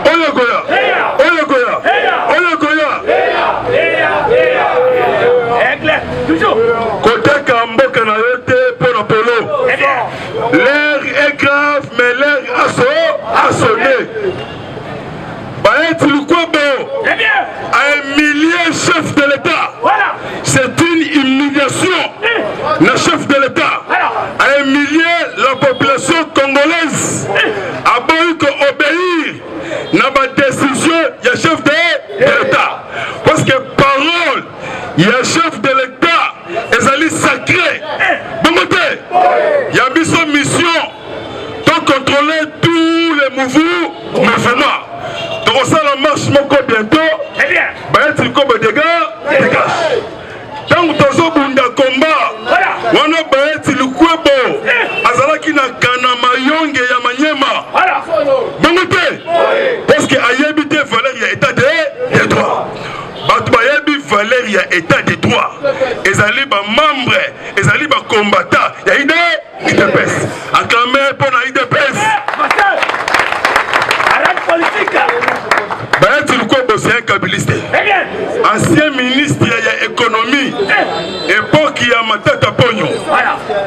Oyokoya. Oyokoya. Oyokoya. Côté Kamboka na yote pour Apollo. L'air est grave, mais l'air a sonné. À un millier chef de l'État. C'est une humiliation. Le chef de l'État. À un millier, la population congolaise a besoin d'obéir à ma décision. Il y a chef de l'État. Parce que parole, il y a chef de l'État. Et ça est sacré. Il y a mis son mission de contrôler tous les mouvements. Donc ça la marche bientôt. Tu comme dégâts, dégage. Tant que tu as un combat, on a tu le kuebo. Azalaki na kanama yonge ya manyema. Parce que ayébité valeur il y a état de droit. Batu bayebi valeur il y a état de droit. Ezali ba membre, ezali ba combattant. Il y a IDPS. Acclamé pour la IDPS. C'est un kabiliste. Ancien ministre de l'économie. Époque il y a Matata Pogno.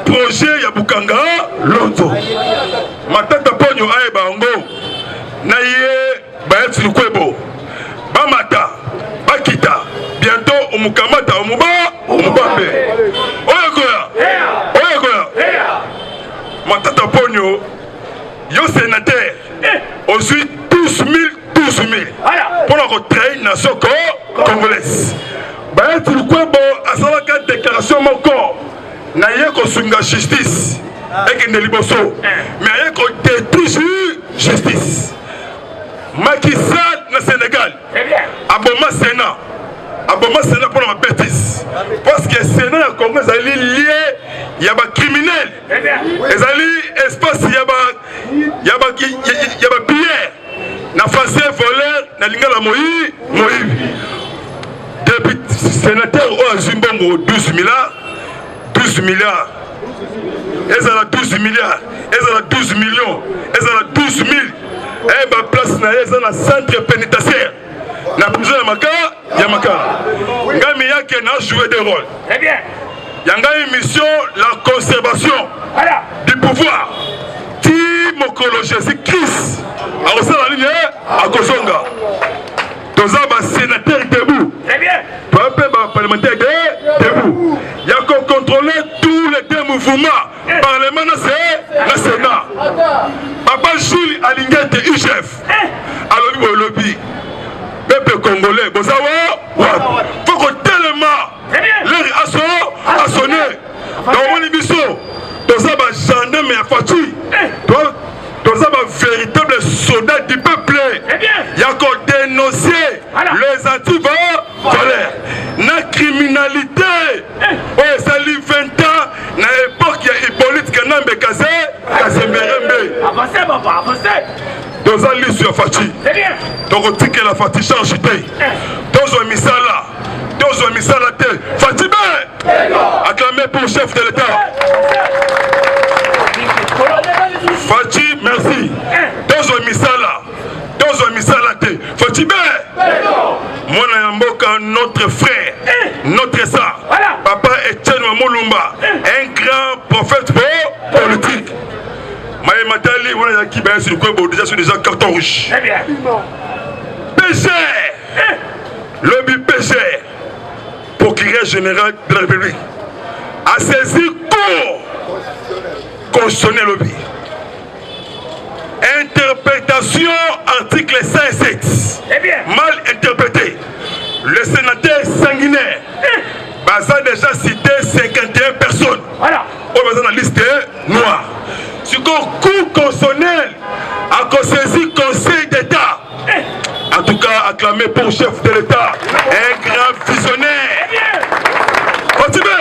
Projet il y a Bukanga Lonzo. Matata Pogno aye bango. Naye Bayet Lukwebo. Bamata. Bakita. Bientôt Omukamata Omubabe. Oyokoya. Oyokoya. Matata Pogno. Yo sénateur. Ensuite 12 000. Pour la retraite nation congolaise. Bayet Lukwebo a salaka déclaration mon corps. Naye ko sunga justice. Et que ne liboso. Mais aye ko détruire justice. Macky Sall na Sénégal. Aboma Sénat. Aboma Sénat pour la bêtise. Parce que Sénat na Congo est lié. Il y a des criminels. Les espace il y a des pierres. Na faisé voleur na lingala Moïse. Depuis sénateur au Zimbabwe 12 milliards. Ils ont 12 milliards. Ils ont 12 millions. Ils ont 12 000. Et ma place na ils ont un centre pénitentiaire. Na prison Yamaka. Ngami yake na joué des rôles. Très bien. Yanga une mission la conservation du pouvoir. Mokolo Jésus-Christ a reçu la ligne à Kozonga. Toza ba sénateur debout. Très bien. Peuple parlementaire debout. Il y a qu'on contrôler tous les deux mouvements. Parlement na Sénat. Papa Jules Alingete UGF. Alors le lobby. Peuple congolais. Bozawa. Faut que tellement leur a sonné. Dans mon émission. Toza ba gendarme à Fati. Toza ba véritable soldat du peuple. Il y a qu'on dénoncer les anti-valeurs. La criminalité. Oh, ça lui 20 ans. Na époque, il y a Hippolyte Kanambe Kazemberembe. Avancez, papa, avancez. Toza lui sur Fati. Donc on dit que la Fati change d'idée. Toza misala. Toza misala te. Fati ben. Acclamé pour le chef de l'État. Fati, merci. Dozo misala te. Fati be. Mona Yamboka, notre frère, notre sang. Papa Etienne Moulumba, un grand prophète politique. Maï Matali, on a qui ben sur le corps déjà sur des cartons rouges. PG. Lobby PG. Procureur général de la République a saisi cours constitutionnel lobby. Interprétation article 107. Mal interprété. Le sénateur sanguinaire a déjà cité 51 personnes. Voilà. On va dans la liste noire. Sur le cours constitutionnel a saisi Conseil d'État. En tout cas, acclamé pour chef de l'État. Un grand visionnaire. Fatibé.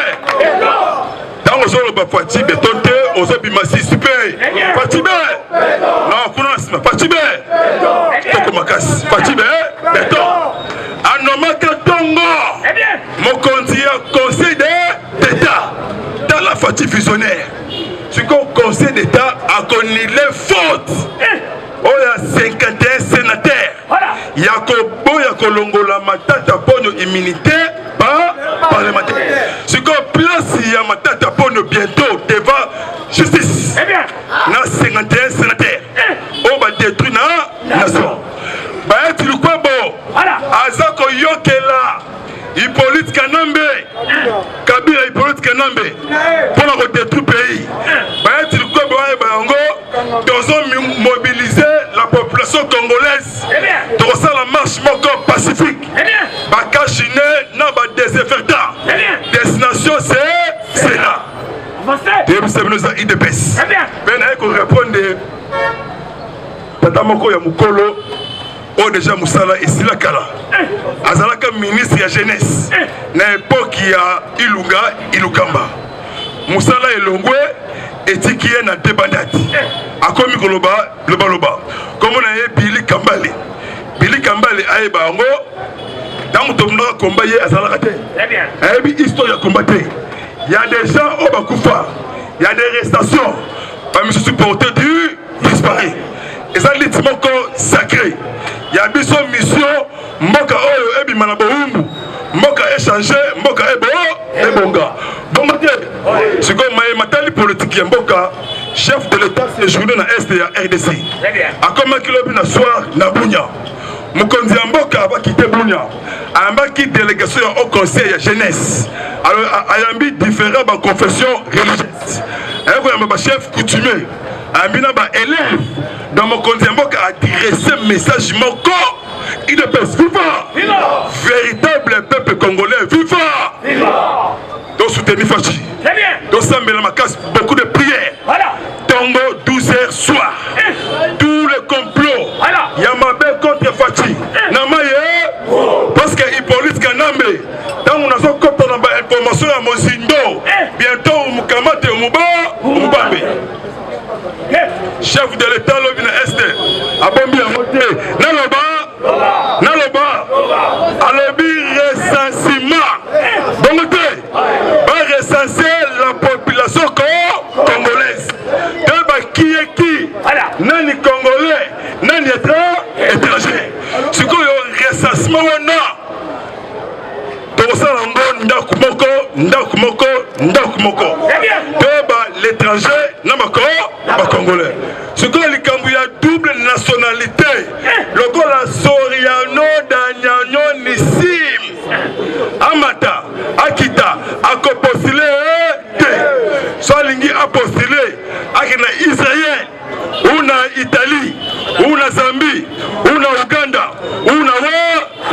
Dans le zone de Fatibé, on s'est bimassi super. Fatibé. Non, Kounasma. Fatibé. Tokomakas. Fatibé. Béton. Anomaka Tongo. Mon conseil d'État. Dans la Fatibé visionnaire. Ce qu'on conseil d'État a connu les fautes. Oh, il y a 51 sénateurs. kolongola Matata Ponyo immunité parlementaire. C'est qu'on place il y a Matata Ponyo bientôt devant justice. Na 51 sénateurs. On va détruire la nation. Bah tu le quoi bon? Azako Yokela. Hippolyte Kanambe, Kabila Hippolyte Kanambe, pour la détruire le pays. Nous avons mobilisé la population congolaise dans la marche pacifique. Bakachine n'a pas désinfectant. Destination c'est là. C'est nous IDPS. Mais nous répondre Tata Moko ya Mukolo. Oh déjà Moussala ici la Kala. Azalaka ministre de la jeunesse. Na époque ya Ilunga Ilukamba. Moussala Elongwe etikiye na debandati. Akomi koloba loba. Comme on a Billy Kambale. Billy Kambale aye bango. Dans mon combat hier azalaka te. Très bien. Histoire ya combattre. Il y a des gens au Bakoufa. Il y a des arrestations. Parmi ceux supporters du disparu. Et ça dit sacré. Il y a une mission, Mboka Oyo Ebi Manaboumbu, Mboka échanger, Mboka Ebonga. Donc, c'est comme Matali politique, Mboka, chef de l'État, séjourné dans l'Est de la RDC. A comme un kilo na soir, na Bounia. Mukonzi Mboka va quitter Bounia. A un qui délégation au conseil de jeunesse. Alors, il y a différentes confessions religieuses. Il y a un chef coutumier. Ambina ba élève dans mon compte a adressé un message moko il ne peut vivre véritable peuple congolais vivant donc soutenir Fachi donc ça met la casse beaucoup de prières Tongo 12h soir tous les complots Yamabe contre Fachi Namaye parce que Hippolyte Kanambe dans on a son compte on a information à Mozindo bientôt Mukamate Mubambe chef de l'État Lobina Est Abombi Amote Naloba Alobi recensement donc va recenser la population congolaise qui est qui nani congolais nani étranger ce qu'on a recensement on a l'étranger n'a pas congolais. Ce qu'on a double nationalité. Le coup la Soriano Danyano Nissim Amata Akita a postulé soit lingi a postulé à Israël ou na Italie ou na Zambie ou na Uganda ou na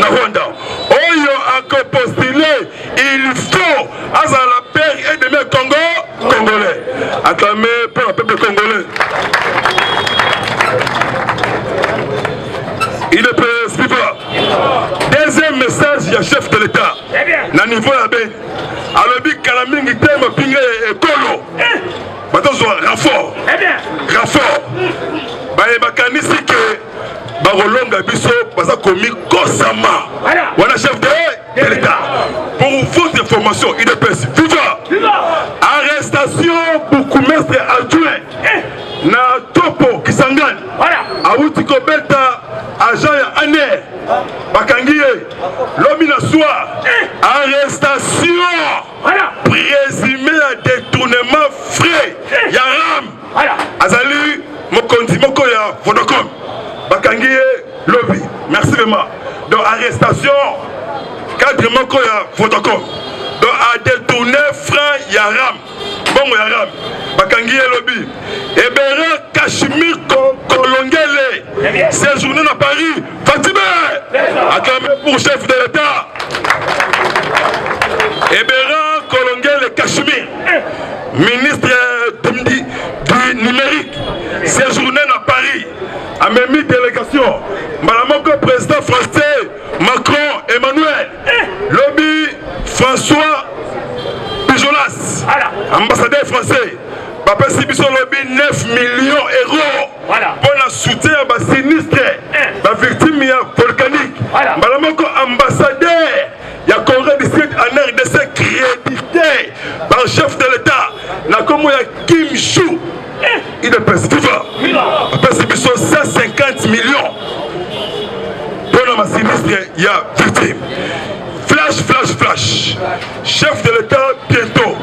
Rwanda. Oyo a postulé, il faut à la paix et de mes Congolais. Acclamé pour le peuple congolais. Il est président. Deuxième message, il y a chef de l'État. Na niveau à Ben. Alors, il y a un mingi thème pingé et colo. Maintenant, je renfort. Renfort. Bah, il y a que Barolonga Bisso, parce que Kosama. Voilà, chef de l'État. Pour votre information, il est président. Arrestation pour commerce adjoint. Na Topo Kisangani. Aouti Kobeta, agent Aner. Bakangiye. Lomina soir. Arrestation. Présumé à détournement frais. Yaram. Azali, Mokondi Mokoya, Vodacom. Bakangiye, lobby. Merci vraiment. Donc, arrestation. Cadre Mokoya, Vodacom. Donc, à détourner franc Yaram. Bon Yaram. Bakangiye, lobby. Ebera Cachemire Kolongele. Séjourné à Paris. Fatime. Acclamé pour chef de l'État. Ebera Kolongele Cachemire. Ministre du numérique. Séjourné à Paris. A même délégation. Madame président français Macron Emmanuel. Lobby François Pijolas. Ambassadeur français. Papa Sibiso lobby 9 millions d'euros. Pour le soutien à sinistre. La victime volcanique. Madame ambassadeur. Il y a Corée du Sud en RDC crédité par le chef de l'État. Il y a Kim Chou. Il est président. Papa Sibiso 150 millions. Pour dans ma sinistre, il y a victime. Flash, flash, flash. Chef de l'État, bientôt.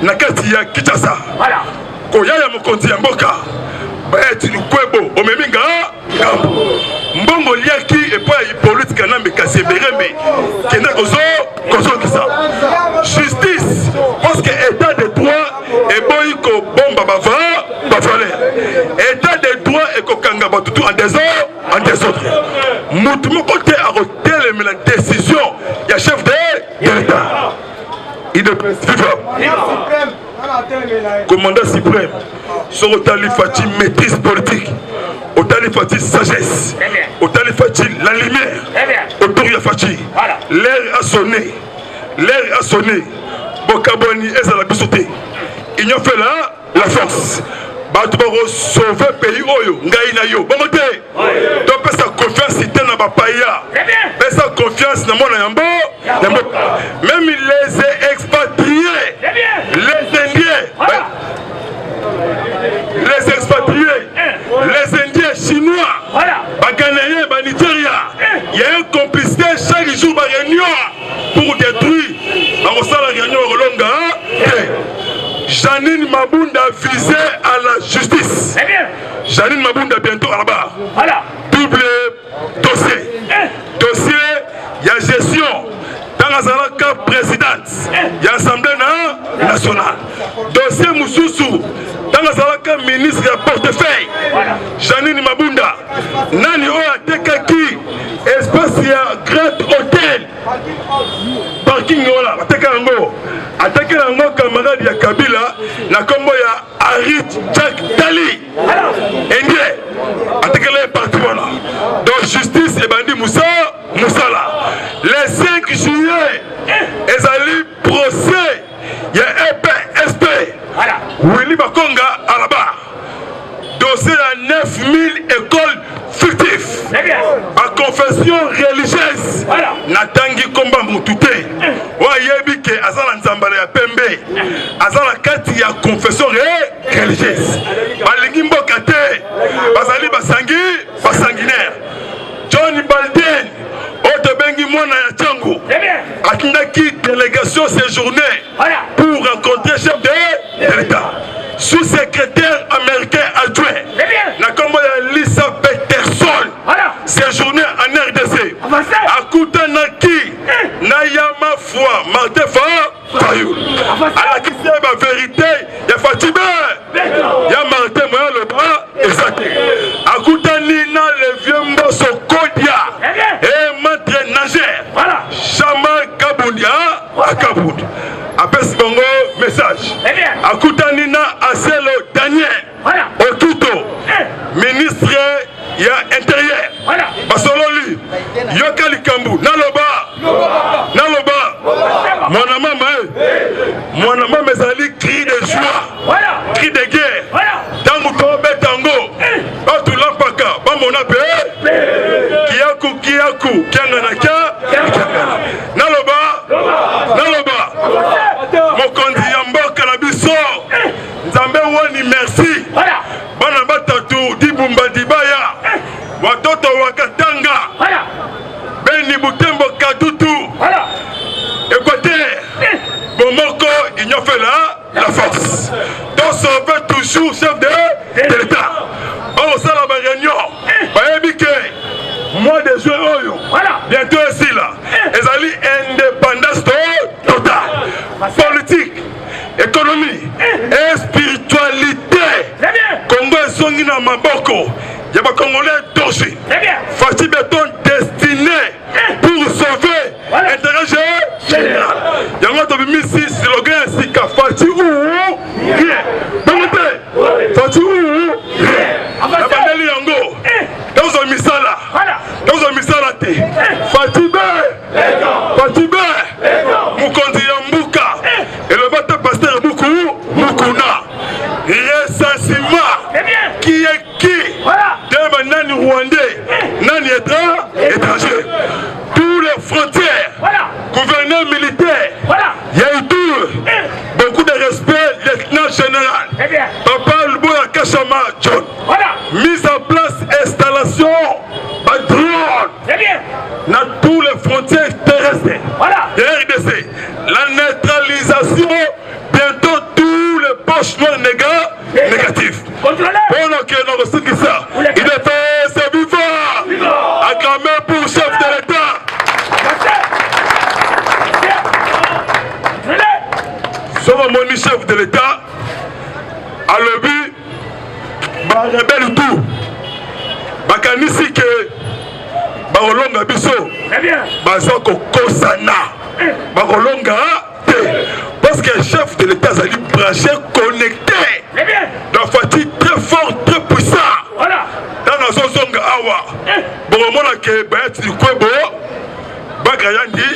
Nakati ya Kinshasa. Voilà. Koyaya mokonzi ya mboka. Baeti lukwebo. Omeminga. Mbongo liaki et pas politique na mbekasi berembe. Kenda kozo kisa. Justice. Parce que état de droit et boy ko bomba bavale. État de droit et ko kanga batutu en désordre. Mutumo côté a retel mais la décision ya chef de l'État. Il est commandant suprême. Sur Otali Fati maîtrise politique. Otali Fati sagesse. Otali Fati la lumière. Autour Fati. L'air a sonné. L'air a sonné. Bokaboni est à la bisoté. Ils ont fait là la force. Batubaro sauver pays oyo ngai na yo bongo te to pesa confiance ite na bapaya pesa confiance na mona yambo même les expatriés les indiens les expatriés les indiens chinois baganayen ba Nigeria il y a une complicité chaque jour ba réunion pour détruire ba sala réunion rolonga. Janine Mabunda visée à la justice. Janine Mabunda bientôt à la barre. Voilà. Double dossier. Dossier, il y a gestion. Dans la Zalaka présidente, il y a Assemblée nationale. Dossier Moussoussou. Dans la Zalaka ministre de portefeuille. Janine Mabunda. Nani Oya Tekaki. Espace, il y a Grand Hôtel. Parking, voilà. Tekango. Attaquer un camarade ya Kabila, na combo ya Harit Jack Dali. Indien. Attaquer les partis voilà. Donc justice et bandit Moussa là. Les 5 juillet, ils allaient procès. Il y a EPSP. Willy Bakonga à la barre. Dossier à 9000 écoles fictives. À confession religieuse. Natangi Komba Moutouté. Wayebi ke azala nzambala ya pembe. Azala kati ya confession religieuse. Balingi mboka te. Bazali basanguinaire. John Balden. Otobengi mwana ya Tchango. Atindaki délégation séjournée pour rencontrer chef de l'État. Sous-secrétaire américain adjoint. Na combo ya Lisa Peterson. Séjourné en RDC. Akuta Naki. Nayama Foi. Martin Fayou. À la question de la vérité, il y a Fatibé. Il y a Martin Moya le bras. Exact. Akuta Nina le vieux Mbosso Kodia. Et Matre Nager. Chama Kabounia. À Kaboud. Après ce bongo message. Akuta Nina Aselo Daniel. Otuto. Ministre il y a intérieur. Basololi. Yokali Kambu. Naloba. Mon maman mes cri de joie. Cri de guerre. Tango Tobe Tango. Batu Lampaka. Bamonape. Kiaku. Kianganaka. Naloba. Mokondi Yamboka Nabiso. Nzambe wani merci. Bana batatu Dibumba Dibaya. Watoto Wakatanga. Beni Butembo Kadutu. Équateur. Bomoko, il a fait la force. Donc ça veut toujours chef de l'État. On s'en va à la réunion. Mois de juin, bientôt ici là. Ils allaient indépendance totale. Politique, économie et spiritualité. Congo est songi na maboko. Il y a des Congolais d'origine. Fatih Béton destiné pour sauver l'intérêt général. Il y a un autre ici, slogan ainsi qu'à Fatih ou rien. Fatih ou rien. La bandeli yango. Dans un misala. Dans un misala te. Fatih Bé. Mukondi Yambuka. Et le bateau pasteur Mukuna. Ressentiment. Qui est qui? Demain, nani rwandais, nani étranger. Tous les frontières, gouverneur militaire, il y a eu tout. Beaucoup de respect, lieutenant général. Papa Luboya Kachama John. Mise en place, installation, drone. Attention, bientôt tous les poches noires négatifs. Contrôlez. Pendant que nous recevons ça, il est fait, c'est vivant. Acclamé pour le chef de l'État. Sauf mon chef de l'État, à l'objet, ma rebelle tout. Ma canisi que Baolonga biso. Baza kokosana. Baolonga te. Parce que le chef de l'État a dit branché, connecté. La fatigue très fort, très puissant. Voilà. Dans la zone awa. Bon, on a que Bayat du Kwebo, Bagayandi,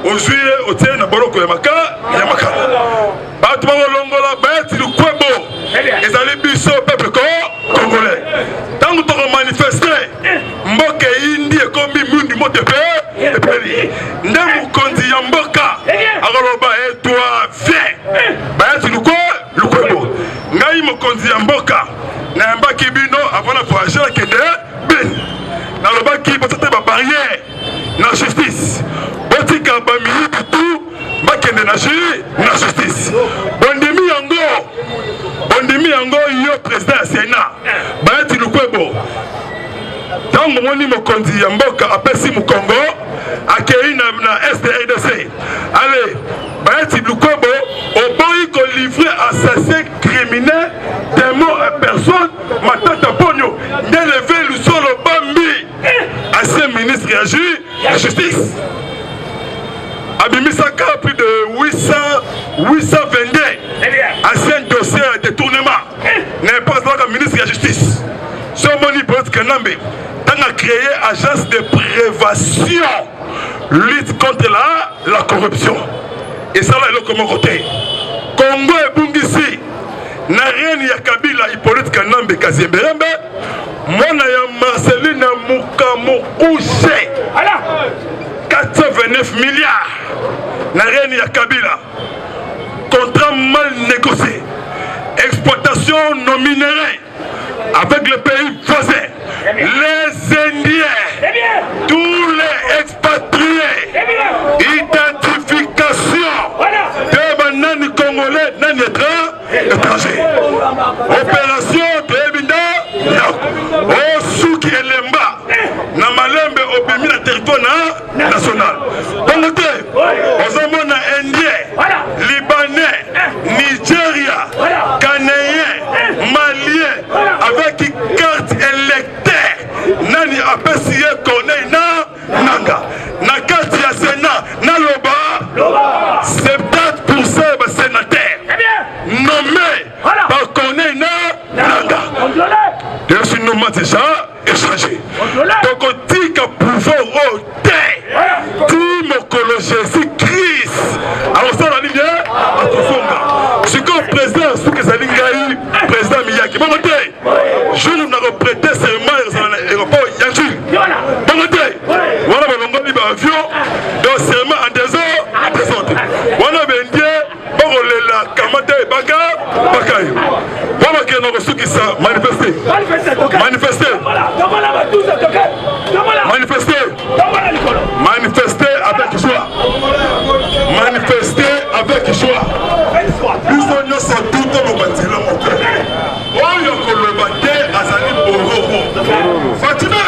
Ozuye, Otie, Naboroko Yamaka, Yamaka. Batman Longola, Bayat du Kwebo. Ils allaient biso peuple congolais. Tant que tu as manifesté, Mboka Indi et Kombi Mundi Motepe, et Peli. Ndemu Kondi Yamboka, Aroloba et toi, viens. Bayat du Kwebo. Ngai Mokondi Yamboka. Namba Kibino avant la voyage la Kende Ben Naloba qui peut être ma barrière na justice Botika Bamini tout Bakende na justice Bondemi yango yo président Sénat Bayati Lukwebo Tango moni mokonzi ya mboka apesi mu Congo akei na SDRDC allez Bayati Lukwebo oboyi ko livrer assassin criminel des morts à personne matata ponyo d'élever le solo bambi ancien ministre réagit la justice Abimisaka plus de 822 ancien dossier de détournement n'est pas là le ministre de la justice Somoni Bout Kanambe a créé agence de prévention lutte contre la corruption et ça là il est comme côté Congo et Bungisi na rien ya Kabila Hippolyte Kanambe Kaziemberembe mwana ya Marceline Mukamouche 429 milliards na rien ya Kabila contrat mal négocié exploitation non minérale avec le pays voisin les Indiens tous les expatriés identification de banani congolais nani étranger opération de Binda Osuki Elemba na Malembe obimi na territoire national donc ozomona Indien Libanais Nigeria Ghanéen Malien avec carte électeur nani apesi Corneille Nanga na carte ya Sénat na loba 70% de sénateurs nommés par Corneille Nanga. Et ce nom déjà échangé. Donc on dit qu'à pouvoir au terre, tout mon collège Jésus-Christ. Alors ça la ligne, attention. Ce que le président, ce que ça ligne, président Miyaki. Bon côté, je nous n'ai prêté serment dans l'aéroport Yanji. Bon côté, voilà mon libre avion, dans serment en désordre. Voilà bien dit, bon la kamate baka. Voilà que nous reçu qui ça manifester. Manifester avec joie. Manifester avec joie. Nous sommes tous dans le bâtiment. Oh, il y a que le bâtiment a sali Bororo. Fatima.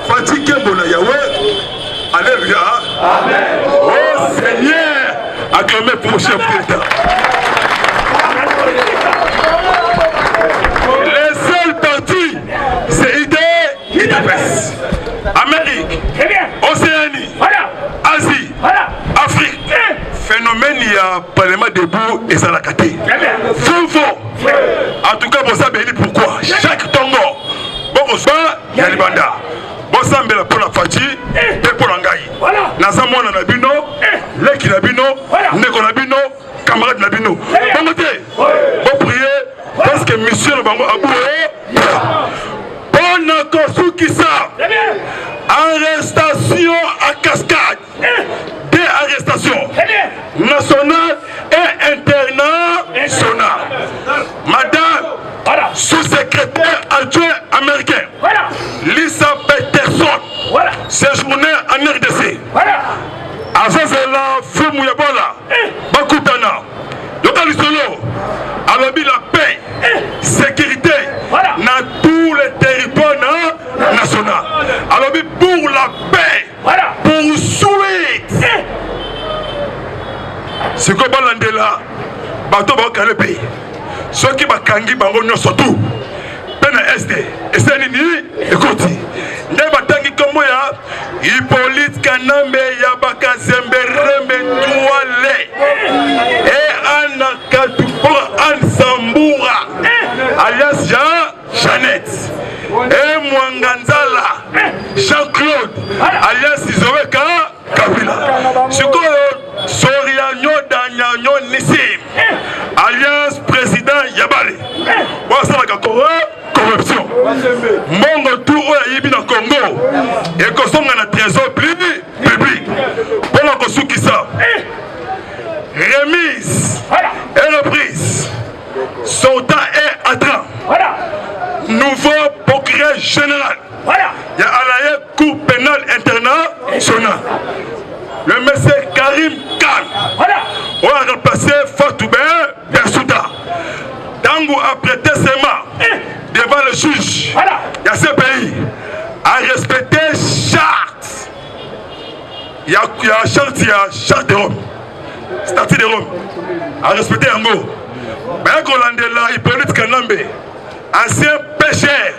Fatigué mon Yahweh. Alléluia. Amen. Oh Seigneur, acclamez pour le chef d'État. Les seuls partis, c'est IDPS. Amérique, Océanie, Asie, Afrique. Phénomène, il y a Parlement debout et ça l'a caté. Faux. En tout cas, vous savez pourquoi. Chaque tongo, bon, il y a les bandas. Bon, ça me pour la Fati et pour l'Angaï. Nazamon Nabino, Leki Nabino, Neko Nabino, camarade Nabino. Bon, côté, bon, prier, parce que monsieur le Bango Aboué, bon, encore sous qui ça, arrestation à cascade, des arrestations nationales et internationales. Madame, sous-secrétaire adjoint américain, Lisa Peterson, séjournée en RDC. Avant cela, c'est que balandela bato bakale pays ceux qui bakangi bango nyonso tout pena SD et c'est nini écoute nde batangi kombo ya Hippolyte Kanambe ya bakazemberembe tuale et Anna Katupora Ansambura alias Jeannette et Mwanganzala Jean-Claude alias Izoweka Kabila sikoyo Sorianyo Danyanyo Nissim alias président Yabale wasala corruption mbongo tout oyo yibi na Congo et kosonga na trésor public pour la kosukisa remise et reprise Sauta et Atran nouveau procureur général il y a Alaye Cour pénale internationale le monsieur Karim Khan on a remplacé Fatou Bensouda Tango a prêté serment devant le juge il y a ce pays à respecter charte il y a charte de Rome statut de Rome à respecter Yango Bayakolandela Hippolyte Kanambe ancien pécheur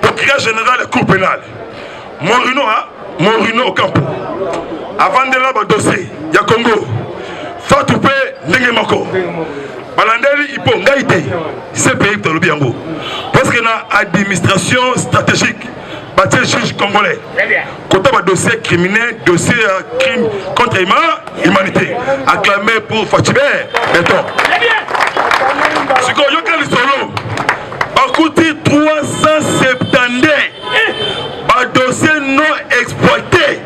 procureur général de cour pénale Morino Ocampo avant de là dossier il y a Congo Fatou Pe Nengemako balandeli ipo ngaite ce pays de l'Obiango parce que na administration stratégique bâti juge congolais côté ba dossier criminel dossier crime contre l'humanité acclamé pour Fatibé Beton ce qu'on y a solo bakuti 370 ba dossier non exploité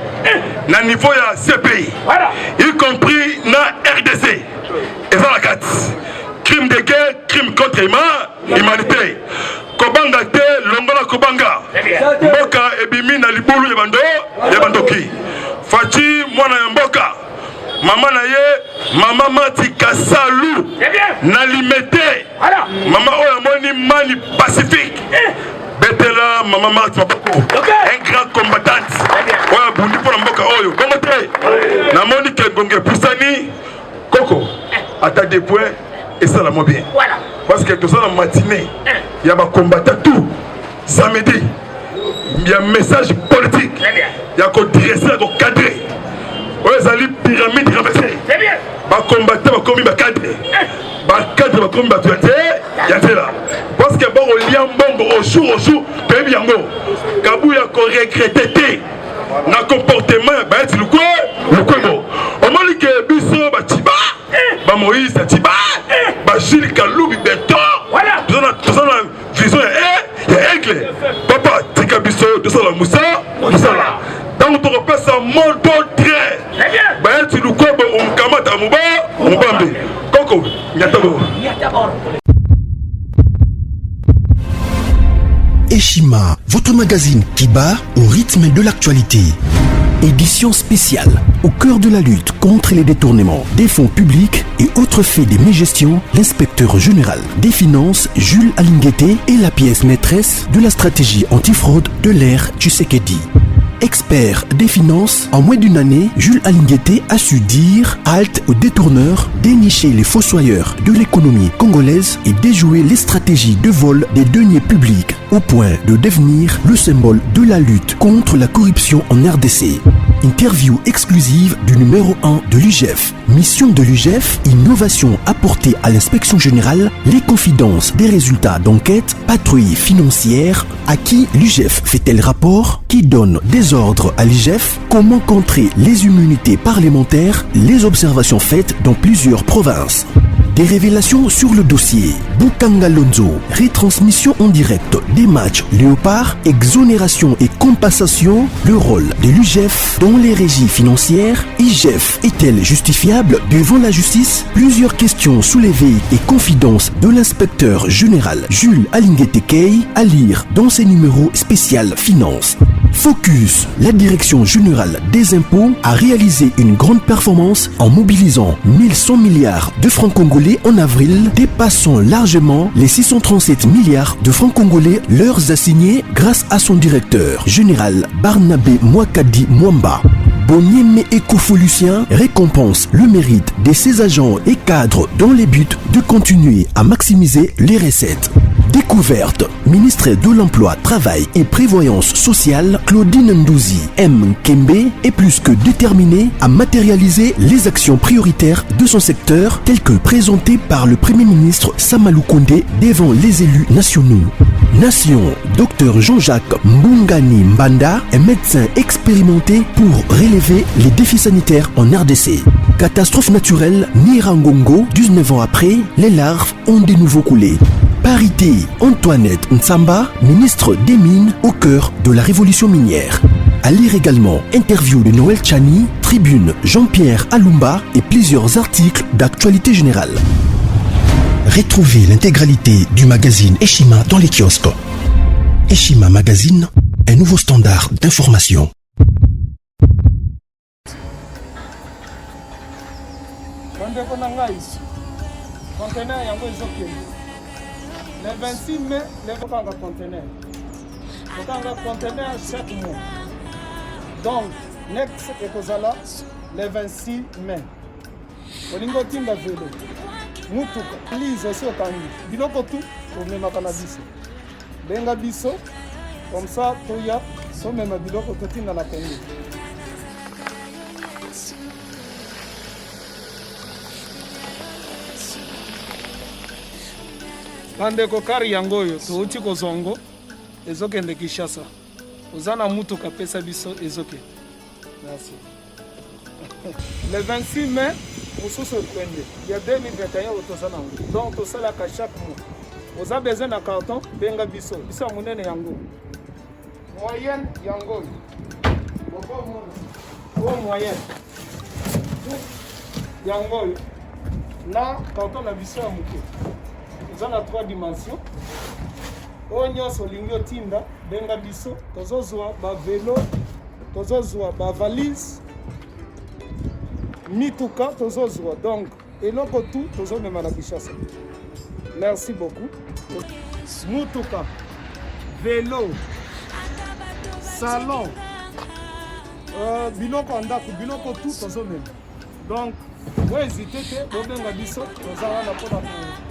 na niveau ya CPI y compris na RDC et ça la 4 crime de guerre, crime contre l'humanité. Kobanga te, longola kobanga. Mboka ebimi na libulu ya bandoki. Fati mwana ya mboka. Mama na ye, mama mati kasalu. Na limete. Mama oya moni mani pacifique. Betela mama mati maboko. Un grand combattant. Oya bundi pour mboka oyo. Kongo te. Na moni ke gonge pusani. Koko. Ata des points. Et ça la bien. Voilà. Parce que tout ça la matinée, il y a ma combattant tout. Samedi, il y a un message politique. Il y a un dressé, un cadré. Ouais, ça lit pyramide renversée. C'est bien. Ma combattant va commis ma cadre. Ma cadre va commis ma tuaté. Il y a là. Parce que bon, au lien bon au jour, tu bien bon. Kabou ya ko regretté. Na comportement ya ba le quoi bon. Au moment que biso ba tiba, ba Moïse tiba. Gilles Kaloubi Beton, voilà. Tout ça la vision est aigle. Papa, Tikabiso, tout ça la Moussa, là. Donc tu repères ça monde très. Bah tu nous coupes on kamata Mouba, on bambe. Coco, Nyatabo. Eshima, votre magazine qui bat au rythme de l'actualité. Édition spéciale au cœur de la lutte contre les détournements des fonds publics et autres faits de mégestion, l'inspecteur général des finances Jules Alinguete est la pièce maîtresse de la stratégie antifraude de l'ère Tshisekedi. Expert des finances, en moins d'une année, Jules Alinguete a su dire halte aux détourneurs, dénicher les fossoyeurs de l'économie congolaise et déjouer les stratégies de vol des deniers publics au point de devenir le symbole de la lutte contre la corruption en RDC. Interview exclusive du numéro 1 de l'UGF. Mission de l'UGF, innovation apportée à l'inspection générale, les confidences des résultats d'enquête, patrouille financière, à qui l'UGF fait-elle rapport, qui donne des ordres à l'UGF, comment contrer les immunités parlementaires, les observations faites dans plusieurs provinces. Des révélations sur le dossier Bukanga Lonzo, retransmission en direct des matchs Léopard, exonération et compensation, le rôle de l'UGF dans les régies financières, IGF est-elle justifiable devant la justice? Plusieurs questions soulevées et confidences de l'inspecteur général Jules Alinguete à lire dans ses numéros spécial Finance. Focus, la direction générale des impôts a réalisé une grande performance en mobilisant 1100 milliards de francs congolais en avril, dépassant largement les 637 milliards de francs congolais leurs assignés grâce à son directeur général Barnabé Mwakadi Mwamba. Bonieme Ecofolucien récompense le mérite de ses agents et cadres dans le but de continuer à maximiser les recettes. Découverte, ministre de l'Emploi, Travail et Prévoyance sociale, Claudine Ndouzi M. Kembe est plus que déterminée à matérialiser les actions prioritaires de son secteur telles que présentées par le Premier ministre Samalou Koundé devant les élus nationaux. Nation, Dr Jean-Jacques Mbungani Mbanda est médecin expérimenté pour relever les défis sanitaires en RDC. Catastrophe naturelle, Nirangongo, 19 ans après, les larves ont de nouveau coulé. Parité, Antoinette Nsamba, ministre des Mines au cœur de la révolution minière. À lire également interview de Noël Chani, tribune Jean-Pierre Alumba et plusieurs articles d'actualité générale. Retrouvez l'intégralité du magazine Eshima dans les kiosques. Eshima Magazine, un nouveau standard d'information. Le 26 mai, les conteneurs. Conteneur chaque mois. Donc, next ekozala le 26 mai. Olingo tinda velo. Mutuka. Lise aussi au kangi. Biloko tout pour même cannabis. Benga biso. Comme ça, toya. So même biloko tout tinda la kangi. Bandeko kari yango oyo touti kozongo ezokende Kinshasa. Ozana mutuka pesa biso ezokende. Merci. Le 26 mai, mosusu ekwende. Il y a 2021 otozana ngo. Donc tosala ka chaque mois. Oza besoin na carton benga biso. Biso munene yango. Moyenne yango. Bobo moyenne. Yango. Na carton na biso ya muke. Dans la 3 dimensions. Onyo solingo tinda benga biso tozozwa ba vélo, tozozwa ba valise, mituka tozozwa. Donc eloko tout tozomema na Kinshasa. Merci beaucoup. Mutuka, vélo, salon, biloko ndako, biloko tout tozomema. Donc vous hésitez que benga biso tozala na pona.